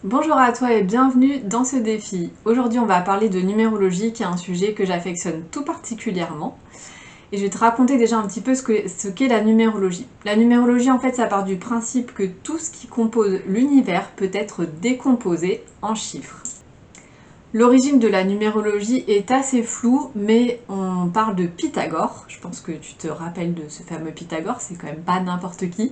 Bonjour à toi et bienvenue dans ce défi. Aujourd'hui on va parler de numérologie qui est un sujet que j'affectionne tout particulièrement. Et je vais te raconter déjà un petit peu ce qu'est la numérologie. La numérologie en fait ça part du principe que tout ce qui compose l'univers peut être décomposé en chiffres. L'origine de la numérologie est assez floue, mais on parle de Pythagore. Je pense que tu te rappelles de ce fameux Pythagore, c'est quand même pas n'importe qui.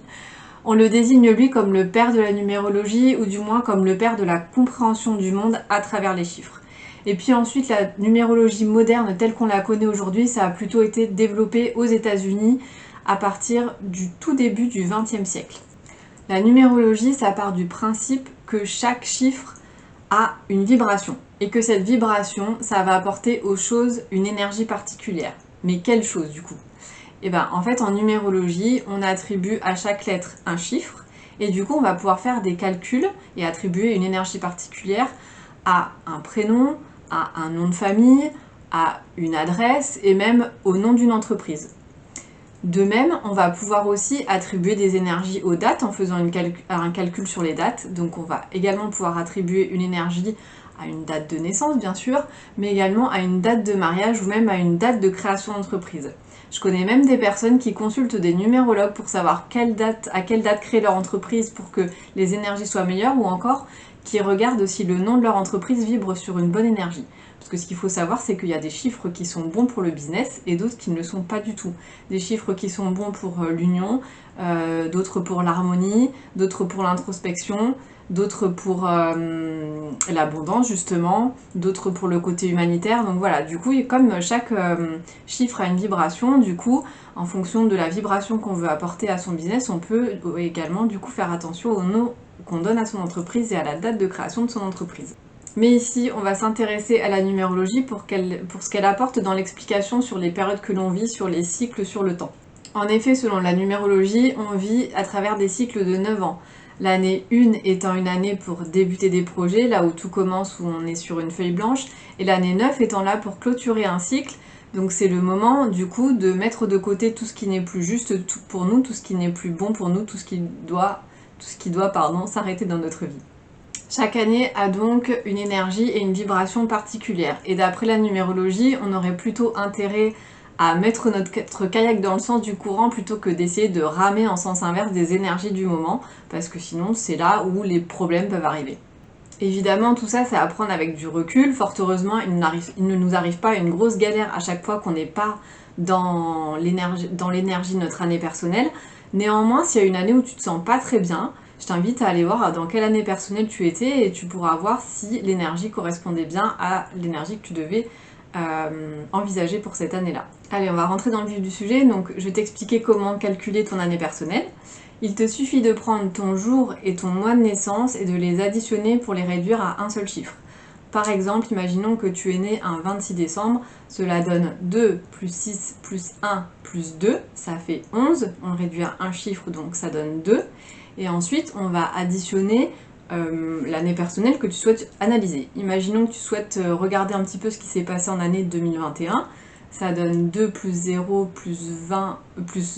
On le désigne lui comme le père de la numérologie, ou du moins comme le père de la compréhension du monde à travers les chiffres. Et puis ensuite, la numérologie moderne telle qu'on la connaît aujourd'hui, ça a plutôt été développé aux États-Unis à partir du tout début du XXe siècle. La numérologie, ça part du principe que chaque chiffre a une vibration, et que cette vibration, ça va apporter aux choses une énergie particulière. Mais quelle chose du coup ? Et ben, en fait, en numérologie, on attribue à chaque lettre un chiffre, et du coup, on va pouvoir faire des calculs et attribuer une énergie particulière à un prénom, à un nom de famille, à une adresse et même au nom d'une entreprise. De même, on va pouvoir aussi attribuer des énergies aux dates en faisant un calcul sur les dates. Donc on va également pouvoir attribuer une énergie à une date de naissance, bien sûr, mais également à une date de mariage ou même à une date de création d'entreprise. Je connais même des personnes qui consultent des numérologues pour savoir à quelle date créer leur entreprise pour que les énergies soient meilleures, ou encore qui regardent si le nom de leur entreprise vibre sur une bonne énergie. Parce que ce qu'il faut savoir, c'est qu'il y a des chiffres qui sont bons pour le business et d'autres qui ne le sont pas du tout. Des chiffres qui sont bons pour l'union, d'autres pour l'harmonie, d'autres pour l'introspection, d'autres pour l'abondance justement, d'autres pour le côté humanitaire. Donc voilà, du coup, comme chaque chiffre a une vibration, du coup, en fonction de la vibration qu'on veut apporter à son business, on peut également du coup faire attention au nom qu'on donne à son entreprise et à la date de création de son entreprise. Mais ici, on va s'intéresser à la numérologie pour ce qu'elle apporte dans l'explication sur les périodes que l'on vit, sur les cycles, sur le temps. En effet, selon la numérologie, on vit à travers des cycles de 9 ans. L'année 1 étant une année pour débuter des projets, là où tout commence, où on est sur une feuille blanche, et l'année 9 étant là pour clôturer un cycle. Donc c'est le moment du coup de mettre de côté tout ce qui n'est plus juste pour nous, tout ce qui n'est plus bon pour nous, tout ce qui doit s'arrêter dans notre vie. Chaque année a donc une énergie et une vibration particulière. Et d'après la numérologie, on aurait plutôt intérêt à mettre notre kayak dans le sens du courant plutôt que d'essayer de ramer en sens inverse des énergies du moment, parce que sinon c'est là où les problèmes peuvent arriver. Évidemment, tout ça, c'est à prendre avec du recul. Fort heureusement, il ne nous arrive pas une grosse galère à chaque fois qu'on n'est pas dans l'énergie de notre année personnelle. Néanmoins, s'il y a une année où tu te sens pas très bien, je t'invite à aller voir dans quelle année personnelle tu étais et tu pourras voir si l'énergie correspondait bien à l'énergie que tu devais envisager pour cette année-là. Allez, on va rentrer dans le vif du sujet. Donc, je vais t'expliquer comment calculer ton année personnelle. Il te suffit de prendre ton jour et ton mois de naissance et de les additionner pour les réduire à un seul chiffre. Par exemple, imaginons que tu es né un 26 décembre, cela donne 2 plus 6 plus 1 plus 2, ça fait 11, on le réduit à un chiffre donc ça donne 2. Et ensuite, on va additionner l'année personnelle que tu souhaites analyser. Imaginons que tu souhaites regarder un petit peu ce qui s'est passé en année 2021. Ça donne 2 plus 0 plus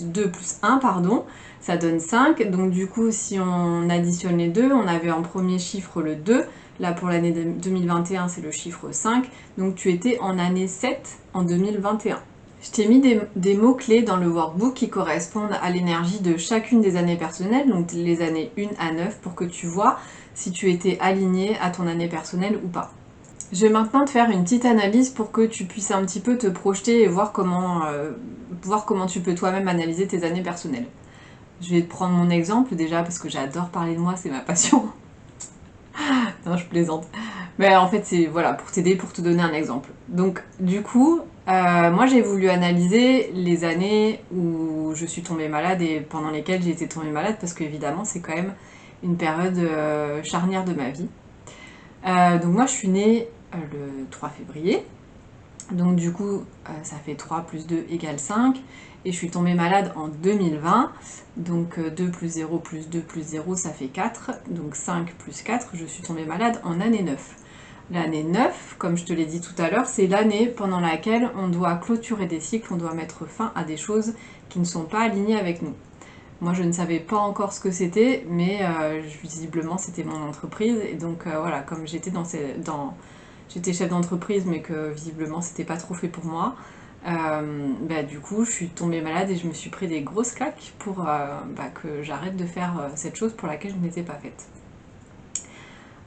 2 plus 1, pardon. Ça donne 5. Donc du coup, si on additionne les deux, on avait en premier chiffre le 2. Là, pour l'année 2021, c'est le chiffre 5. Donc tu étais en année 7 en 2021. Je t'ai mis des mots-clés dans le workbook qui correspondent à l'énergie de chacune des années personnelles, donc les années 1 à 9, pour que tu vois si tu étais aligné à ton année personnelle ou pas. Je vais maintenant te faire une petite analyse pour que tu puisses un petit peu te projeter et voir comment tu peux toi-même analyser tes années personnelles. Je vais te prendre mon exemple déjà parce que j'adore parler de moi, c'est ma passion. Non, je plaisante. Mais en fait, c'est voilà, pour t'aider, pour te donner un exemple. Donc, du coup, moi j'ai voulu analyser les années où je suis tombée malade et pendant lesquelles j'ai été tombée malade parce qu'évidemment, c'est quand même une période charnière de ma vie. Donc, moi je suis née le 3 février. Donc, du coup, ça fait 3 plus 2 égale 5. Et je suis tombée malade en 2020. Donc 2 plus 0 plus 2 plus 0, ça fait 4. Donc 5 plus 4, je suis tombée malade en année 9. L'année 9, comme je te l'ai dit tout à l'heure, c'est l'année pendant laquelle on doit clôturer des cycles, on doit mettre fin à des choses qui ne sont pas alignées avec nous. Moi je ne savais pas encore ce que c'était, mais visiblement c'était mon entreprise, et donc voilà, comme j'étais chef d'entreprise mais que visiblement c'était pas trop fait pour moi, bah, du coup je suis tombée malade et je me suis pris des grosses claques pour que j'arrête de faire cette chose pour laquelle je n'étais pas faite.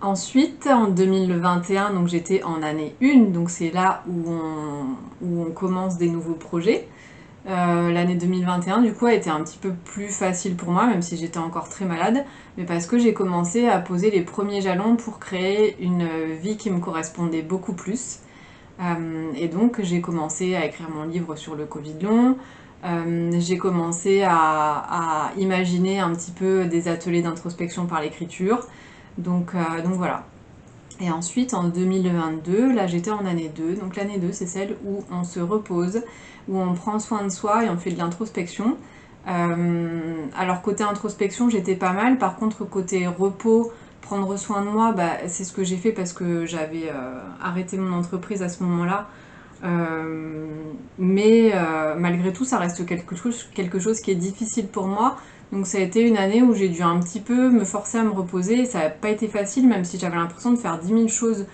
Ensuite, en 2021, donc j'étais en année 1, donc c'est là où on commence des nouveaux projets. L'année 2021, du coup, a été un petit peu plus facile pour moi, même si j'étais encore très malade, mais parce que j'ai commencé à poser les premiers jalons pour créer une vie qui me correspondait beaucoup plus. Et donc, j'ai commencé à écrire mon livre sur le Covid long. J'ai commencé à imaginer un petit peu des ateliers d'introspection par l'écriture. Donc voilà. Et ensuite, en 2022, là j'étais en année 2. Donc l'année 2, c'est celle où on se repose, où on prend soin de soi et on fait de l'introspection. Alors côté introspection, j'étais pas mal. Par contre, côté repos, prendre soin de moi, bah, c'est ce que j'ai fait parce que j'avais arrêté mon entreprise à ce moment-là. Mais malgré tout, ça reste quelque chose qui est difficile pour moi. Donc ça a été une année où j'ai dû un petit peu me forcer à me reposer. Ça n'a pas été facile, même si j'avais l'impression de faire 10 000 choses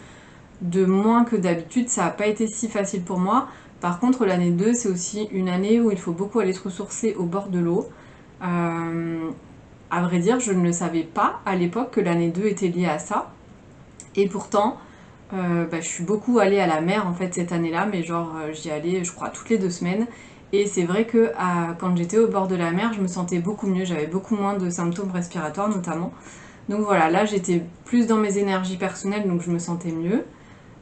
de moins que d'habitude. Ça n'a pas été si facile pour moi. Par contre, l'année 2, c'est aussi une année où il faut beaucoup aller se ressourcer au bord de l'eau. À vrai dire, je ne le savais pas à l'époque que l'année 2 était liée à ça. Et pourtant, je suis beaucoup allée à la mer en fait cette année-là, mais genre j'y allais je crois toutes les 2 semaines. Et c'est vrai que quand j'étais au bord de la mer, je me sentais beaucoup mieux, j'avais beaucoup moins de symptômes respiratoires notamment. Donc voilà, là j'étais plus dans mes énergies personnelles, donc je me sentais mieux,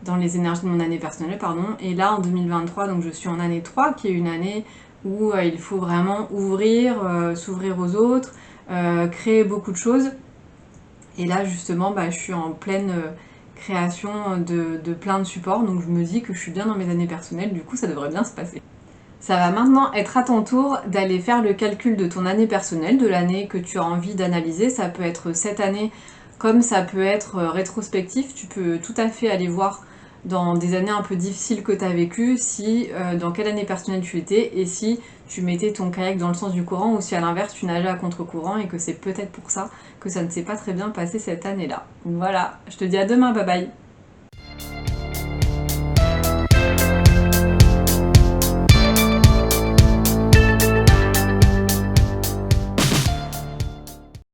dans les énergies de mon année personnelle, pardon. Et là en 2023, donc je suis en année 3, qui est une année où il faut vraiment ouvrir, s'ouvrir aux autres, créer beaucoup de choses. Et là, justement, je suis en pleine création de plein de supports, donc je me dis que je suis bien dans mes années personnelles, du coup, ça devrait bien se passer. Ça va maintenant être à ton tour d'aller faire le calcul de ton année personnelle, de l'année que tu as envie d'analyser. Ça peut être cette année comme ça peut être rétrospectif. Tu peux tout à fait aller voir dans des années un peu difficiles que tu as vécues, dans quelle année personnelle tu étais et si tu mettais ton kayak dans le sens du courant ou si à l'inverse tu nageais à contre-courant et que c'est peut-être pour ça que ça ne s'est pas très bien passé cette année-là. Voilà, je te dis à demain, bye bye.